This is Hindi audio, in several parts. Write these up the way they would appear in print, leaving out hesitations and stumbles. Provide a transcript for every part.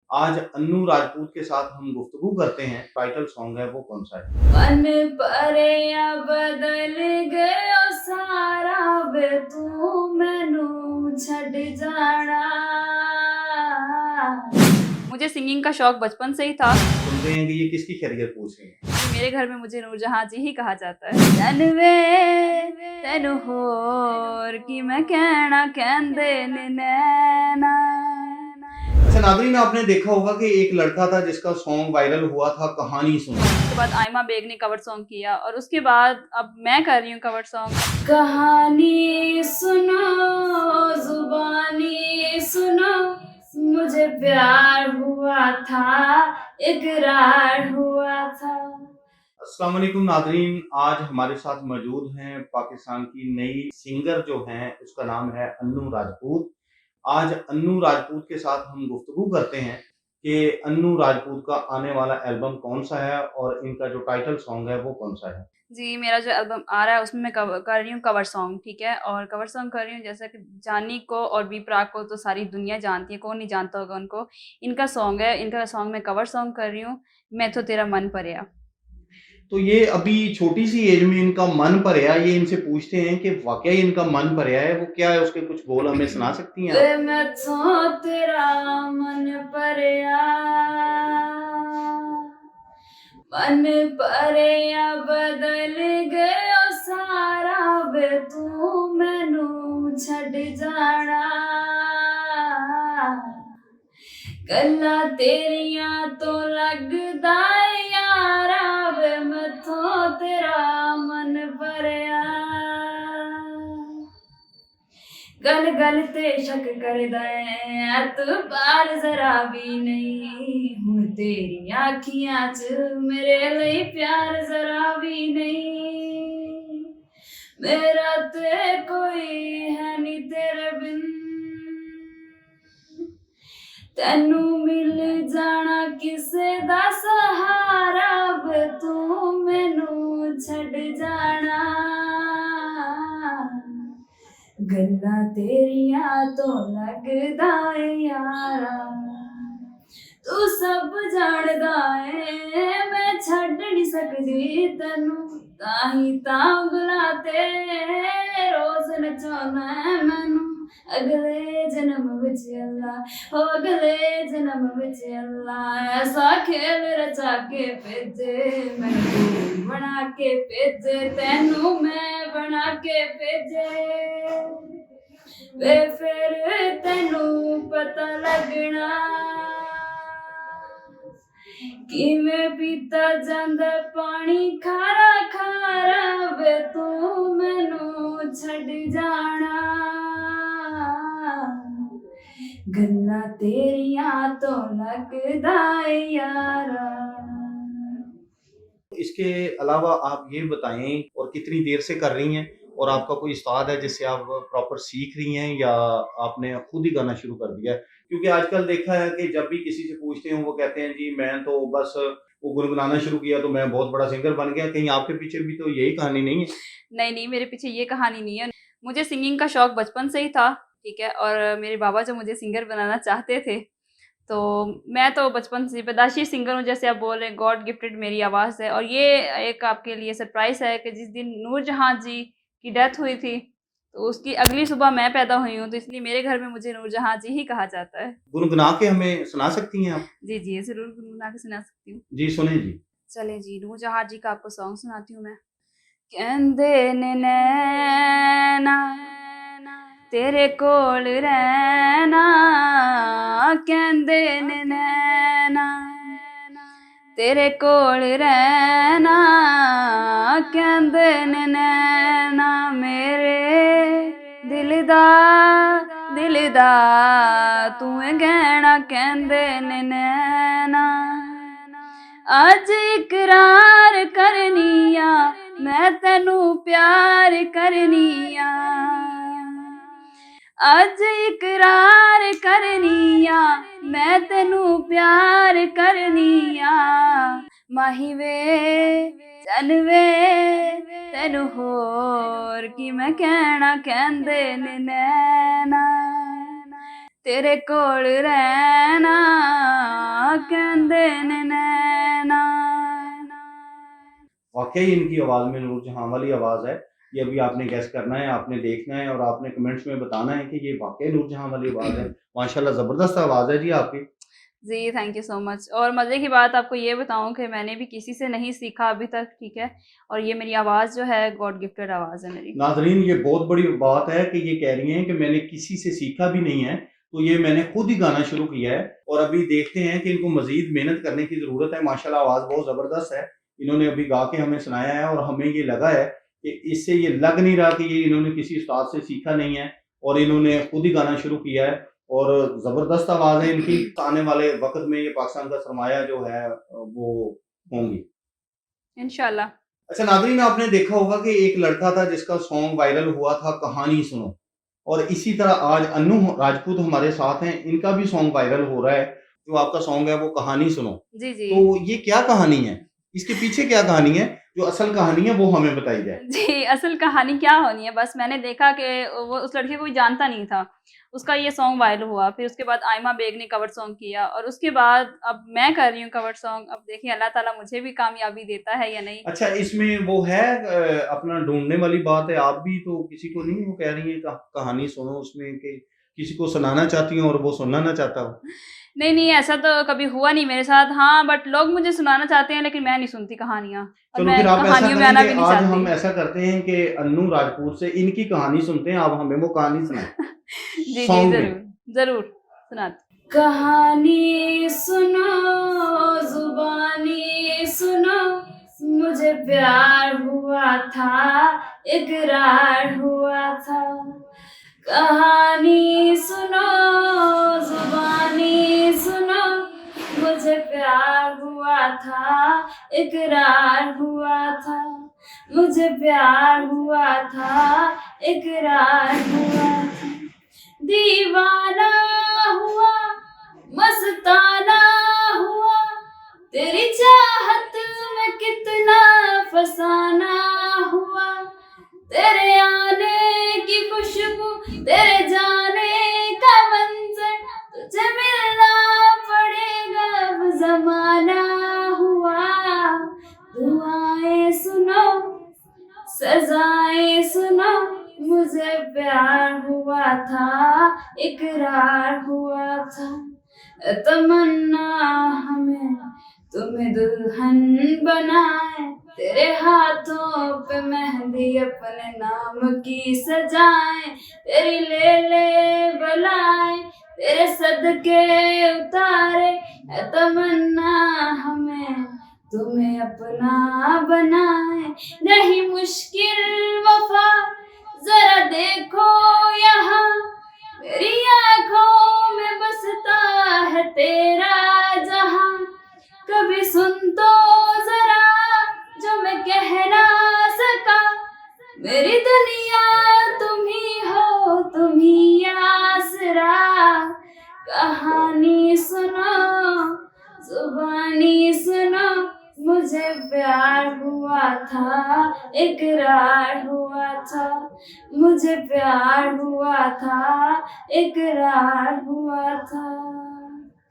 आज अन्नू राजपूत के साथ हम गुफ्तगू करते हैं। टाइटल सॉन्ग है वो कौन सा है? मन परिया बदल गयो सारा वे तू मैनू छड़ जाना। मुझे सिंगिंग का शौक बचपन से ही था। सुन रहे हैं कि ये किसकी खैरियत पूछ रही है? मेरे घर में मुझे नूरजहां जी ही कहा जाता है। तनवे तेनू होर की मैं कहना कहंदे ने नैना। अच्छा नादरीन, आपने देखा होगा कि एक लड़का था जिसका सॉन्ग वायरल हुआ था, कहानी सुनो। उसके बाद आयमा बेग ने कवर सॉन्ग किया और उसके बाद अब मैं कर रही हूँ कवर सॉन्ग। कहानी सुनो जुबानी सुनो, मुझे प्यार हुआ था इकरार हुआ था। अस्सलाम वालेकुम नादरीन, आज हमारे साथ मौजूद हैं पाकिस्तान की नई सिंगर जो हैं, उसका नाम है अन्नू राजपूत। आज अन्नू राजपूत के साथ हम गुफ्तगू करते हैं कि अन्नू राजपूत का आने वाला एल्बम कौन सा है और इनका जो टाइटल सॉन्ग है वो कौन सा है। जी, मेरा जो एल्बम आ रहा है उसमें मैं कर रही हूँ कवर सॉन्ग, ठीक है? और कवर सॉन्ग कर रही हूँ जैसा कि जानी को और बी प्राक को तो सारी दुनिया जानती है, कौन नहीं जानता होगा उनको। इनका सॉन्ग है, इनका सॉन्ग मैं कवर सॉन्ग कर रही हूँ, मैं तो तेरा मन पड़या। तो ये अभी छोटी सी एज में इनका मन भरया, ये इनसे पूछते हैं कि वाकई इनका मन भरया है, वो क्या है, उसके कुछ बोल हमें सुना सकती हैं वे आप? मैथों तेरा मन भरया, मन भरया बदल गयो सारा वे तू मैनू छड़ जाना। गल्लां तेरियां तो लगदा है यारा वे मैथों तेरा मन भरया। गल गल ते शक करदा है एतबार जरा भी नहीं, हुण तेरियां अखियां च मेरे लिए प्यार जरा भी नहीं। मेरा ते कोई है नी तेरे बिन, तेनू मिल जाना किसे दा सहारा वे तू मैनू छड़ जाना। गल्लां तेरियां तो लगदा है यारा, तू सब जानदा है मैं छड़ नहीं सकदी तैनू, ताही तां उँगलां ते रोज नचाना है मैनू। अगले जन्म विच अल्लाह, हो अगले जन्म विच अल्लाह ऐसा खेल रचा के भेजे, मैनू तू बना के भेजे, तैनू मैं बना के भेजे। वे फिर तैनू पता लगना किवें पीता जांदा पानी खारा खारा वे तू मैनू छड़ जाना। गल्लां तेरियां तो लगदा है यारा। इसके अलावा आप ये बताएं और कितनी देर से कर रही हैं, और आपका कोई उस्ताद है जिससे आप प्रॉपर सीख रही हैं या आपने खुद ही गाना शुरू कर दिया है? क्योंकि आजकल देखा है कि जब भी किसी से पूछते हैं वो कहते हैं जी मैं तो बस वो गुनगुनाना शुरू किया तो मैं बहुत बड़ा सिंगर बन गया। कहीं आपके पीछे भी तो यही कहानी नहीं है? नहीं, नहीं, मेरे पीछे ये कहानी नहीं है। मुझे सिंगिंग का शौक बचपन से ही था, ठीक है? और मेरे बाबा जो मुझे सिंगर बनाना चाहते थे, तो मैं तो बचपन से पैदाइशी सिंगर हूँ, जैसे आप बोल रहे हैं, गॉड गिफ्टेड मेरी आवाज़ है। और ये एक आपके लिए सरप्राइज़ है कि जिस दिन नूरजहाँ जी की डेथ हुई थी, तो उसकी अगली सुबह मैं पैदा हुई हूँ, तो इसलिए मेरे घर में मुझे नूरजहाँ जी ही कहा जाता है। गुनगुना के हमें सुना सकती हैं आप? जी, जी, ज़रूर गुनगुना के सुना सकती हूँ। जी सुने जी। चलें जी, नूरजहाँ जी का आपको सॉन्ग सुनाती हूँ मैं। कहंदे ने नैना तेरे कोल रहना, कहंदे ने नैना तेरे कोल रहना, कहंदे ने नैना मेरे दिल दा तू गहना, कहंदे ने नैना। अज इकरार करनिया मैं तेनू प्यार करनिया, अज इकरार करनिया मैं तेनू प्यार करनिया। माही वे चन वे तेनू होर की मैं कहना कहंदे ने नैना, तेरे कोल रहना कहंदे ने नैना। वाकई इनकी आवाज़ में नूरजहां वाली आवाज़ है। ये अभी आपने गेस करना है, आपने देखना है और आपने कमेंट्स में बताना है कि ये वाकई नूरजहां वाली आवाज़ है। माशाल्लाह ज़बरदस्त आवाज़ है जी आपकी। जी, थैंक यू सो मच। और मज़े की बात आपको ये बताऊँ कि मैंने भी किसी से नहीं सीखा अभी तक, ठीक है? और ये मेरी आवाज़ जो है गॉड गिफ्टेड आवाज़ है मेरी। नाज़रीन, ये बहुत बड़ी बात है कि ये कह रही हैं कि मैंने किसी से सीखा भी नहीं है, तो ये मैंने खुद ही गाना शुरू किया है और अभी देखते हैं कि इनको मज़ीद मेहनत करने की ज़रूरत है। माशाल्लाह आवाज़ बहुत ज़बरदस्त है। इन्होंने अभी गा के हमें सुनाया है और हमें ये लगा है कि इससे ये लग नहीं रहा कि ये इन्होंने किसी उस्ताद से सीखा नहीं है और इन्होंने खुद ही गाना शुरू किया है और ज़बरदस्त आवाज़ है इनकी। आने वाले वक़्त में ये पाकिस्तान का सरमाया जो है वो होंगी। इंशाल्लाह। अच्छा नाज़रीन, आपने देखा होगा कि एक लड़का था जिसका सॉन्ग वायरल हुआ था कहानी सुनो और इसी तरह आज अन्नू राजपूत हमारे साथ हैं, इनका भी सॉन्ग वायरल हो रहा है। जो आपका सॉन्ग है वो कहानी सुनो। जी, जी। तो ये क्या कहानी है? इसके पीछे क्या कहानी है? जो असल कहानी है वो हमें बताई जाए। जी, असल कहानी क्या होनी है, बस मैंने देखा कि वो उस लड़के को कोई जानता नहीं था। उसका ये सॉन्ग वायरल हुआ, फिर उसके बाद आइमा बेग ने कवर सॉन्ग किया और उसके बाद अब मैं कर रही हूँ कवर सॉन्ग। अब देखिए अल्लाह ताला मुझे भी कामयाबी देता है या नहीं। अच्छा, इसमें वो है अपना ढूँढने वाली बात है, आप भी तो किसी को नहीं वो कह रही हैं कहानी सुनो उसमें कि किसी को सुनाना चाहती हैं और वो सुनना ना चाहता हो? नहीं, नहीं, ऐसा तो कभी हुआ नहीं मेरे साथ। हाँ, बट लोग मुझे सुनाना चाहते हैं लेकिन मैं नहीं सुनती कहानियाँ और चलो मैं फिर आप ऐसा कहानियों में करें आना कि भी नहीं आज चाहती। हम ऐसा करते हैं कि अन्नू राजपूत से इनकी कहानी सुनते हैं, आप हमें वो कहानी सुनाएँ, जी, जी, सॉन्ग में। ज़रूर, ज़रूर सुनाती। कहानी सुनो, ज़ुबानी सुनो, मुझे प्यार हुआ था, इकरार हुआ था। कहानी सुनो, ज़ुबानी सुनो, मुझे प्यार हुआ था, इकरार हुआ था। मुझे प्यार हुआ था, इकरार हुआ था। दीवाना हुआ, मस्ताना हुआ, तेरी चाहत में कितना फसाना हुआ। तेरे आने की खुशबू, तेरे जाने का मंजर, तुझे मिलना पड़ेगा अब ज़माना हुआ। दुआएं सुनो, सजाएं सुनो, मुझे प्यार हुआ था, इकरार हुआ था। तमन्ना हमें तुम्हें दुल्हन बनाए, तेरे हाथों पे मेहंदी अपने नाम की सजाए, तेरी ले बलाए, तेरे सदके उतारे, तमन्ना हमें तुम्हें अपना बनाए। नहीं मुश्किल वफा, जरा देखो यहाँ, मेरी आँखों में बसता है तेरा जहां। कभी सुन तो जरा जो मैं कह ना सका, मेरी दुनिया तुम ही हो, तुम ही आसरा। कहानी सुनो, जुबानी सुनो, मुझे प्यार हुआ था, इकरार हुआ था। मुझे प्यार हुआ था, इकरार हुआ था।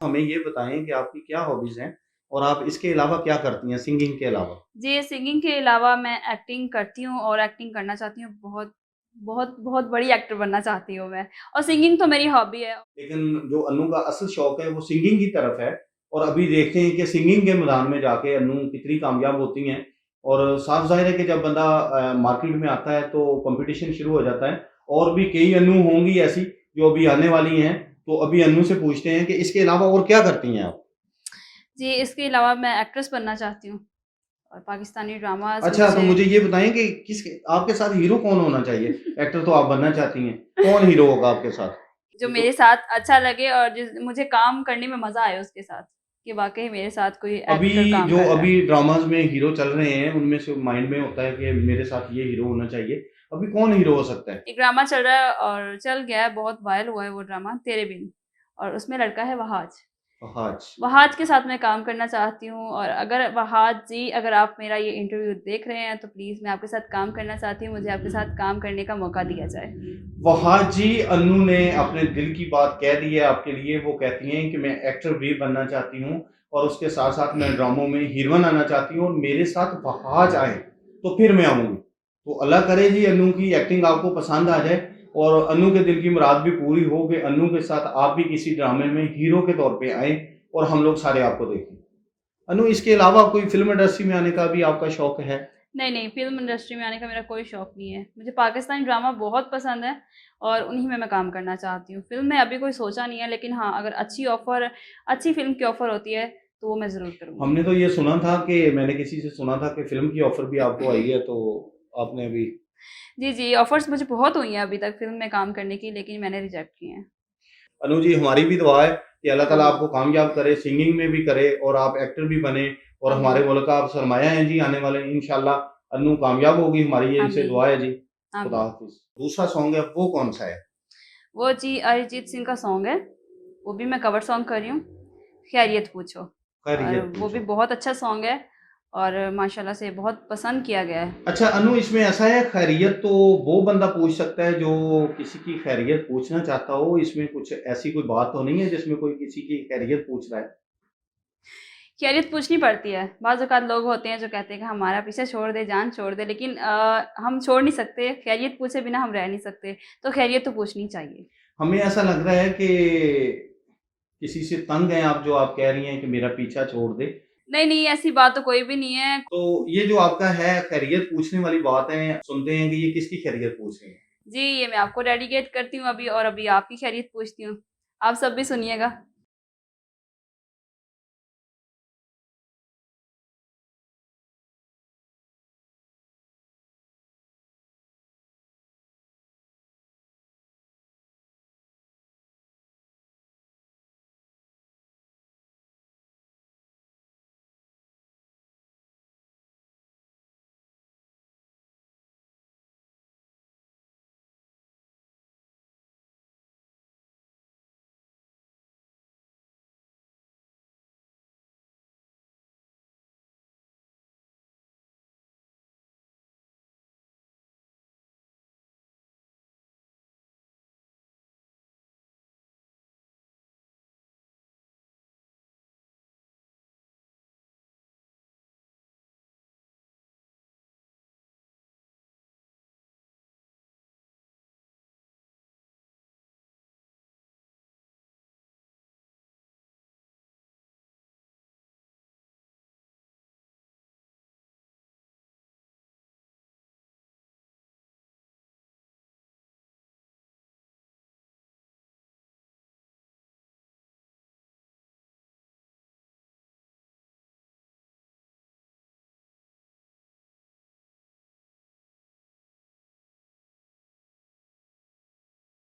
हमें ये बताएँ कि आपकी क्या हॉबीज़ हैं और आप इसके अलावा क्या करती हैं सिंगिंग के अलावा? जी, सिंगिंग के अलावा मैं एक्टिंग करती हूँ और एक्टिंग करना चाहती हूँ। बहुत बहुत बहुत बड़ी एक्टर बनना चाहती हूँ मैं और सिंगिंग तो मेरी हॉबी है। लेकिन जो अन्नू का असल शौक है वो सिंगिंग की तरफ है और अभी देखते हैं कि सिंगिंग के मैदान में जाके अन्नू कितनी कामयाब होती हैं और साफ ज़ाहिर है कि जब बंदा मार्केट में आता है तो कंपटीशन शुरू हो जाता है और भी कई अन्नू होंगी ऐसी जो अभी आने वाली हैं, तो अभी अन्नू से पूछते हैं कि इसके अलावा और क्या करती हैं आप? जी, इसके अलावा मैं एक्ट्रेस बनना चाहती हूँ और पाकिस्तानी ड्रामाज़ अच्छा, तो मुझे मुझे ये बताएँ कि आपके साथ हीरो कौन होना चाहिए? एक्टर तो आप बनना चाहती हैं, कौन हीरो होगा आपके साथ? जो ये तो मेरे साथ अच्छा लगे और जिस मुझे काम करने में मज़ा आए उसके साथ, कि वाक़ई मेरे साथ कोई एक्टर काम कर रहा है। अभी ड्रामाज़ में हीरो चल रहे हैं, उनमें से माइंड में होता है कि मेरे साथ ये हीरो होना चाहिए। अभी कौन हीरो हो सकता है? एक ड्रामा चल रहा है और चल गया है, बहुत वायरल हुआ है वो ड्रामा तेरे बिन और उसमें लड़का है वहाज। फहाज। वहाज के साथ मैं काम करना चाहती हूँ और अगर वहाज जी अगर आप मेरा ये इंटरव्यू देख रहे हैं तो प्लीज़ मैं आपके साथ काम करना चाहती हूँ, मुझे आपके साथ काम करने का मौका दिया जाए। फहाद जी, अन्नू ने अपने दिल की बात कह दी है आपके लिए। वो कहती हैं कि मैं एक्टर भी बनना चाहती हूँ और उसके साथ-साथ मैं ड्रामों में हीरोइन आना चाहती हूँ और मेरे साथ फहाज आए, तो फिर मैं आऊँगी। तो अल्लाह करे जी अन्नू की एक्टिंग आपको पसंद आ जाए और अन्नू के दिल की मुराद भी पूरी हो कि अन्नू के साथ आप भी किसी ड्रामे में हीरो के तौर पे आएँ और हम लोग सारे आपको देखें। अनु, इसके अलावा कोई फ़िल्म इंडस्ट्री में आने का भी आपका शौक है? नहीं, नहीं, फ़िल्म इंडस्ट्री में आने का मेरा कोई शौक नहीं है। मुझे पाकिस्तानी ड्रामा बहुत पसंद है और उन्हीं में मैं काम करना चाहती हूँ। फ़िल्म में अभी कोई सोचा नहीं है लेकिन हाँ, अगर अच्छी फ़िल्म की ऑफ़र होती है, तो वो मैं ज़रूर करूँगी। हमने तो ये सुना था कि मैंने किसी से सुना था कि फ़िल्म की ऑफ़र भी आपको आई है, तो आपने अभी जी, जी, ऑफ़र्स मुझे बहुत हुई हैं अभी तक फ़िल्म में काम करने की, लेकिन मैंने रिजेक्ट किए हैं। अनु जी, हमारी भी दुआ है कि अल्लाह ताला आमीन, आपको कामयाब करे, सिंगिंग में भी करे और आप एक्टर भी बने और आमीन, हमारे मुल्क का आप सरमाया हैं जी आने वाले। इंशाल्लाह अनु कामयाब होगी, हमारी ये इनसे आमीन, दुआ है जी। खुदा आमीन। हाफ़िज़। दूसरा सॉन्ग है, वो कौन-सा है? वो जी अरिजीत सिंह का सॉन्ग है, वो भी मैं कवर सॉन्ग कर रही हूँ, खैरियत पूछो और खैरियत वो भी पूछो। बहुत अच्छा सॉन्ग है और माशाल्लाह से बहुत पसंद किया गया है। अच्छा अनु, इसमें ऐसा है, खैरियत तो वो बंदा पूछ सकता है जो किसी की खैरियत पूछना चाहता हो। इसमें कुछ ऐसी कोई बात तो नहीं है जिसमें कोई किसी की खैरियत पूछ रहा है? खैरियत पूछनी पड़ती है। बाज़ औक़ात लोग होते हैं जो कहते हैं कि हमारा पीछा छोड़ दे, जान छोड़ दे, लेकिन हम छोड़ नहीं सकते, खैरियत पूछे बिना हम रह नहीं सकते, तो खैरियत तो पूछनी चाहिए। हमें ऐसा लग रहा है कि किसी से तंग हैं आप, जो आप कह रही हैं कि मेरा पीछा छोड़ दे। नहीं, नहीं, ऐसी बात तो कोई भी नहीं है। तो ये जो आपका है खैरियत पूछने वाली बात है, सुनते हैं कि ये किसकी खैरियत पूछ रहे हैं? जी, ये मैं आपको डेडिकेट करती हूँ अभी और अभी आपकी खैरियत पूछती हूँ। आप सब भी सुनिएगा।